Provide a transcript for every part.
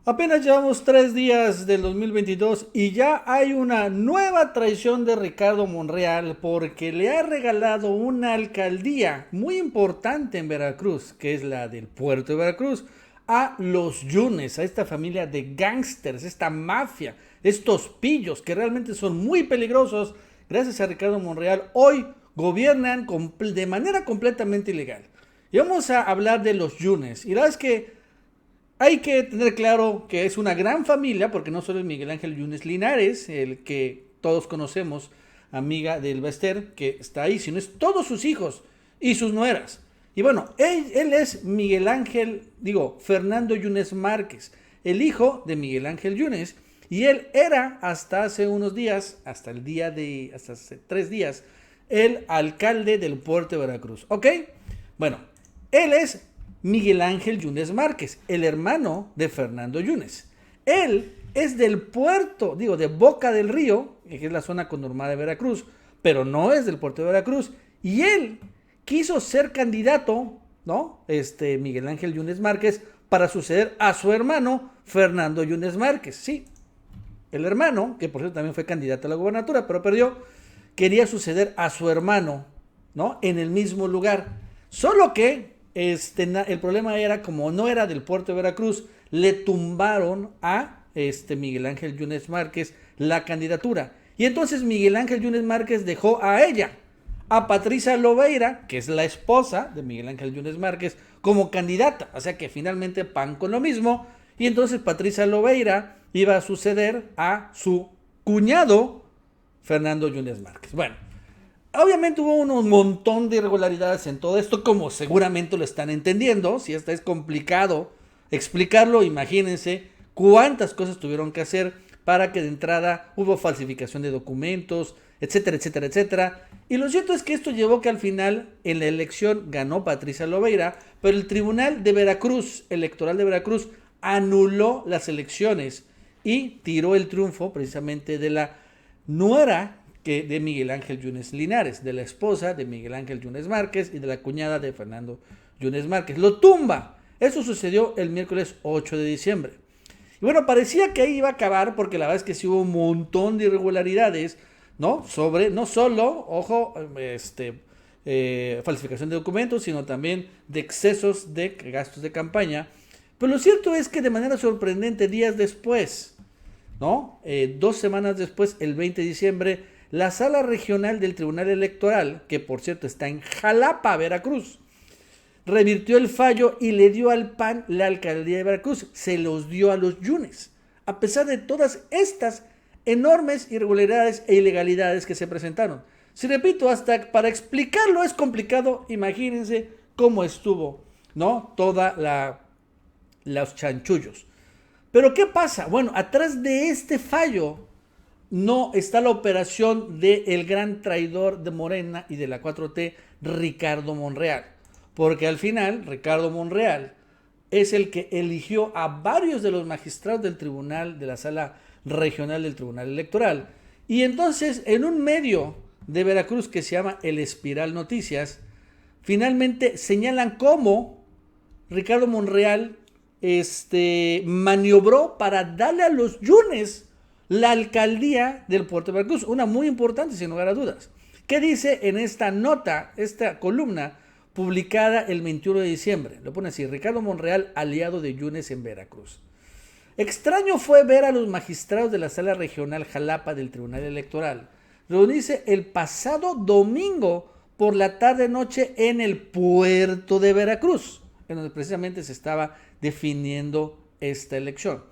Apenas llevamos 3 días del 2022 y ya hay una nueva traición de Ricardo Monreal porque le ha regalado una alcaldía muy importante en Veracruz, que es la del puerto de Veracruz, a los Yunes, a esta familia de gángsters, esta mafia, estos pillos que realmente son muy peligrosos. Gracias a Ricardo Monreal, hoy gobiernan de manera completamente ilegal. Y vamos a hablar de los Yunes. Y la verdad es que hay que tener claro que es una gran familia, porque no solo es Miguel Ángel Yunes Linares, el que todos conocemos, amiga del Bester, que está ahí, sino es todos sus hijos y sus nueras. Y bueno, él es Fernando Yunes Márquez, el hijo de Miguel Ángel Yunes, y él era hasta hace unos días, hasta hace 3 días, el alcalde del puerto de Veracruz. ¿Ok? Bueno, él es Miguel Ángel Yunes Márquez, el hermano de Fernando Yunes. Él es del puerto, de Boca del Río, que es la zona conurbada de Veracruz, pero no es del puerto de Veracruz. Y él quiso ser candidato, ¿no? Miguel Ángel Yunes Márquez, para suceder a su hermano Fernando Yunes Márquez. Sí, el hermano, que por cierto también fue candidato a la gobernatura, pero perdió, quería suceder a su hermano, ¿no? En el mismo lugar. Solo que el problema era, como no era del puerto de Veracruz, le tumbaron a Miguel Ángel Yunes Márquez la candidatura. Y entonces Miguel Ángel Yunes Márquez dejó a ella, a Patricia Lobeira, que es la esposa de Miguel Ángel Yunes Márquez, como candidata. O sea que finalmente pan con lo mismo. Y entonces Patricia Lobeira iba a suceder a su cuñado, Fernando Yunes Márquez. Bueno, obviamente hubo un montón de irregularidades en todo esto, como seguramente lo están entendiendo. Si hasta es complicado explicarlo, imagínense cuántas cosas tuvieron que hacer para que de entrada hubo falsificación de documentos, etcétera, etcétera, etcétera. Y lo cierto es que esto llevó que al final en la elección ganó Patricia Lobeira, pero el Tribunal de Veracruz, Electoral de Veracruz, anuló las elecciones y tiró el triunfo precisamente de la nuera de Miguel Ángel Yunes Linares, de la esposa de Miguel Ángel Yunes Márquez y de la cuñada de Fernando Yunes Márquez. Lo tumba. Eso sucedió el miércoles 8 de diciembre. Y bueno, parecía que ahí iba a acabar, porque la verdad es que sí hubo un montón de irregularidades, ¿no? No solo, ojo, falsificación de documentos, sino también de excesos de gastos de campaña. Pero lo cierto es que de manera sorprendente, días después, ¿no? 2 semanas después, el 20 de diciembre, la sala regional del Tribunal Electoral, que por cierto está en Jalapa, Veracruz, revirtió el fallo y le dio al PAN la alcaldía de Veracruz. Se los dio a los Yunes, a pesar de todas estas enormes irregularidades e ilegalidades que se presentaron. Si repito, hasta para explicarlo es complicado. Imagínense cómo estuvo, ¿no? Los chanchullos. Pero ¿qué pasa? Bueno, atrás de este fallo no está la operación del gran traidor de Morena y de la 4T, Ricardo Monreal. Porque al final, Ricardo Monreal es el que eligió a varios de los magistrados del tribunal, de la sala regional del Tribunal Electoral. Y entonces, en un medio de Veracruz que se llama El Espiral Noticias, finalmente señalan cómo Ricardo Monreal maniobró para darle a los Yunes la alcaldía del puerto de Veracruz, una muy importante sin lugar a dudas. ¿Qué dice en esta nota, esta columna publicada el 21 de diciembre? Lo pone así: Ricardo Monreal, aliado de Yunes en Veracruz. Extraño fue ver a los magistrados de la sala regional Jalapa del Tribunal Electoral reunirse el pasado domingo por la tarde-noche en el puerto de Veracruz, en donde precisamente se estaba definiendo esta elección.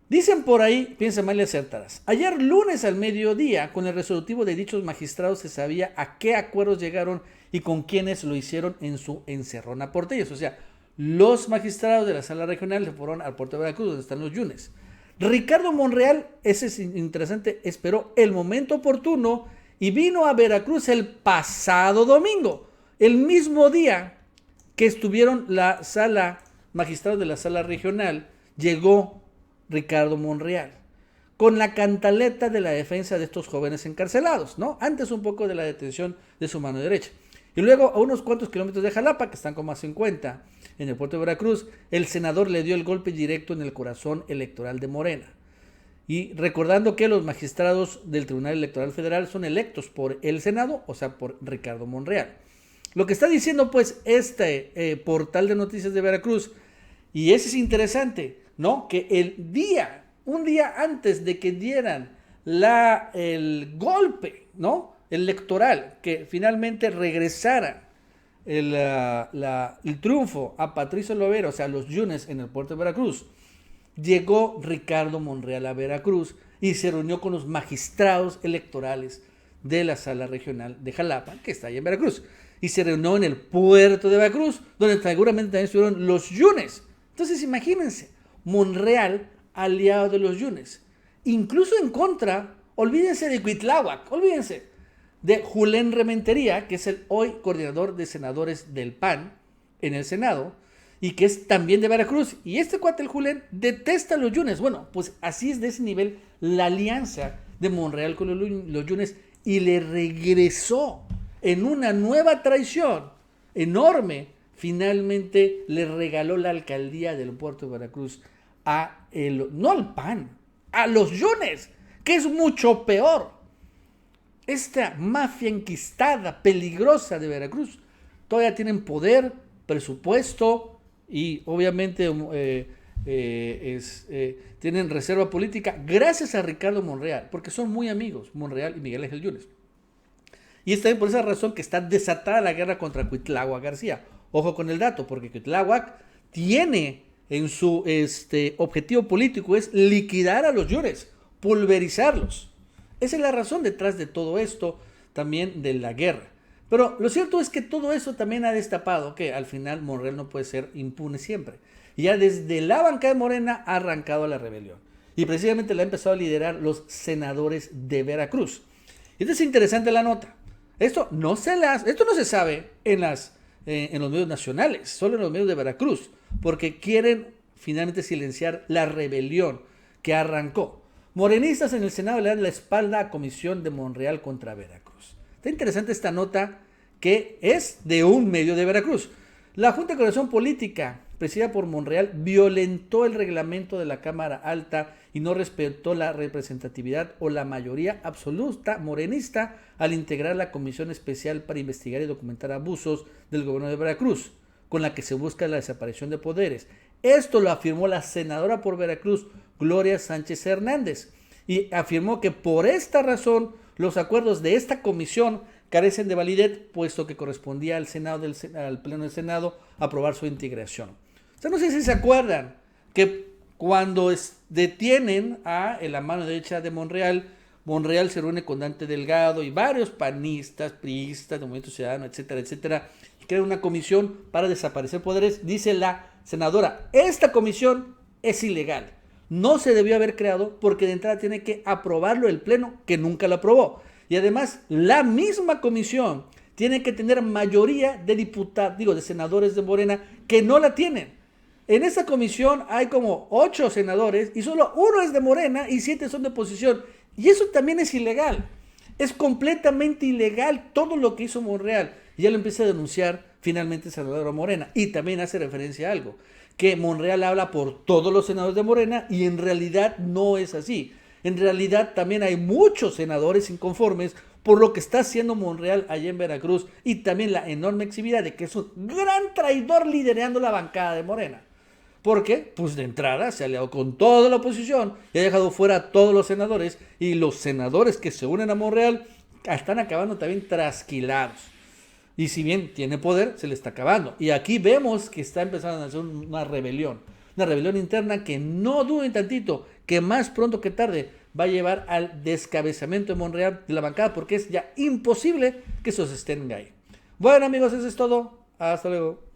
Dicen por ahí, piensa mal y acertarás. Ayer lunes al mediodía, con el resolutivo de dichos magistrados, se sabía a qué acuerdos llegaron y con quiénes lo hicieron en su encerrona porteños. O sea, los magistrados de la sala regional se fueron al puerto de Veracruz, donde están los Yunes. Ricardo Monreal, ese es interesante, esperó el momento oportuno y vino a Veracruz el pasado domingo, el mismo día que estuvieron magistrados de la sala regional. Llegó Ricardo Monreal con la cantaleta de la defensa de estos jóvenes encarcelados, ¿no? Antes un poco de la detención de su mano derecha. Y luego, a unos cuantos kilómetros de Jalapa, que están como a 50, en el puerto de Veracruz, el senador le dio el golpe directo en el corazón electoral de Morena. Y recordando que los magistrados del Tribunal Electoral Federal son electos por el Senado, o sea, por Ricardo Monreal. Lo que está diciendo, pues, este portal de noticias de Veracruz, y eso es interesante, ¿no? Que un día antes de que dieran el golpe, ¿no? Electoral, que finalmente regresara el triunfo a Patricio Lovera, o sea, a los Yunes en el puerto de Veracruz, llegó Ricardo Monreal a Veracruz y se reunió con los magistrados electorales de la sala regional de Jalapa, que está ahí en Veracruz, y se reunió en el puerto de Veracruz, donde seguramente también estuvieron los Yunes. Entonces imagínense, Monreal aliado de los Yunes, incluso en contra, olvídense de Cuitláhuac, olvídense de Julen Rementería, que es el hoy coordinador de senadores del PAN en el Senado, y que es también de Veracruz. Y este cuate, el Julen, detesta a los Yunes. Bueno, pues así es de ese nivel la alianza de Monreal con los Yunes, y le regresó en una nueva traición enorme. Finalmente le regaló la alcaldía del puerto de Veracruz no al PAN, a los Yunes, que es mucho peor. Esta mafia enquistada, peligrosa de Veracruz, todavía tienen poder, presupuesto y obviamente tienen reserva política gracias a Ricardo Monreal, porque son muy amigos, Monreal y Miguel Ángel Yunes. Y es también por esa razón que está desatada la guerra contra Cuitláhuac García. Ojo con el dato, porque Cuitláhuac tiene en su objetivo político es liquidar a los Yunes, pulverizarlos. Esa es la razón detrás de todo esto, también de la guerra. Pero lo cierto es que todo eso también ha destapado que al final Monreal no puede ser impune siempre. Y ya desde la bancada de Morena ha arrancado la rebelión. Y precisamente la ha empezado a liderar los senadores de Veracruz. Y esto es interesante la nota. Esto no se sabe en los medios nacionales, solo en los medios de Veracruz, porque quieren finalmente silenciar la rebelión que arrancó. Morenistas en el Senado le dan la espalda a Comisión de Monreal contra Veracruz. Está interesante esta nota que es de un medio de Veracruz. La Junta de Coordinación Política, presidida por Monreal, violentó el reglamento de la Cámara Alta y no respetó la representatividad o la mayoría absoluta morenista al integrar la Comisión Especial para investigar y documentar abusos del gobierno de Veracruz, con la que se busca la desaparición de poderes. Esto lo afirmó la senadora por Veracruz, Gloria Sánchez Hernández, y afirmó que por esta razón los acuerdos de esta comisión carecen de validez, puesto que correspondía al Pleno del Senado aprobar su integración. O sea, no sé si se acuerdan que cuando detienen a la mano derecha de Monreal, Monreal se reúne con Dante Delgado y varios panistas, priistas, de Movimiento Ciudadano, etcétera, etcétera, y crean una comisión para desaparecer poderes. Dice la senadora, esta comisión es ilegal, no se debió haber creado porque de entrada tiene que aprobarlo el Pleno, que nunca lo aprobó. Y además, la misma comisión tiene que tener mayoría de senadores de Morena que no la tienen. En esa comisión hay como 8 senadores y solo 1 es de Morena y 7 son de oposición. Y eso también es ilegal. Es completamente ilegal todo lo que hizo Monreal. Y ya lo empieza a denunciar finalmente el senador Morena. Y también hace referencia a algo, que Monreal habla por todos los senadores de Morena y en realidad no es así. En realidad también hay muchos senadores inconformes por lo que está haciendo Monreal allá en Veracruz y también la enorme exhibida de que es un gran traidor liderando la bancada de Morena. ¿Por qué? Pues de entrada se ha aliado con toda la oposición y ha dejado fuera a todos los senadores, y los senadores que se unen a Monreal están acabando también trasquilados. Y si bien tiene poder, se le está acabando. Y aquí vemos que está empezando a hacer una rebelión interna que no duden tantito, que más pronto que tarde va a llevar al descabezamiento de Monreal de la bancada, porque es ya imposible que se sostenga ahí. Bueno amigos, eso es todo. Hasta luego.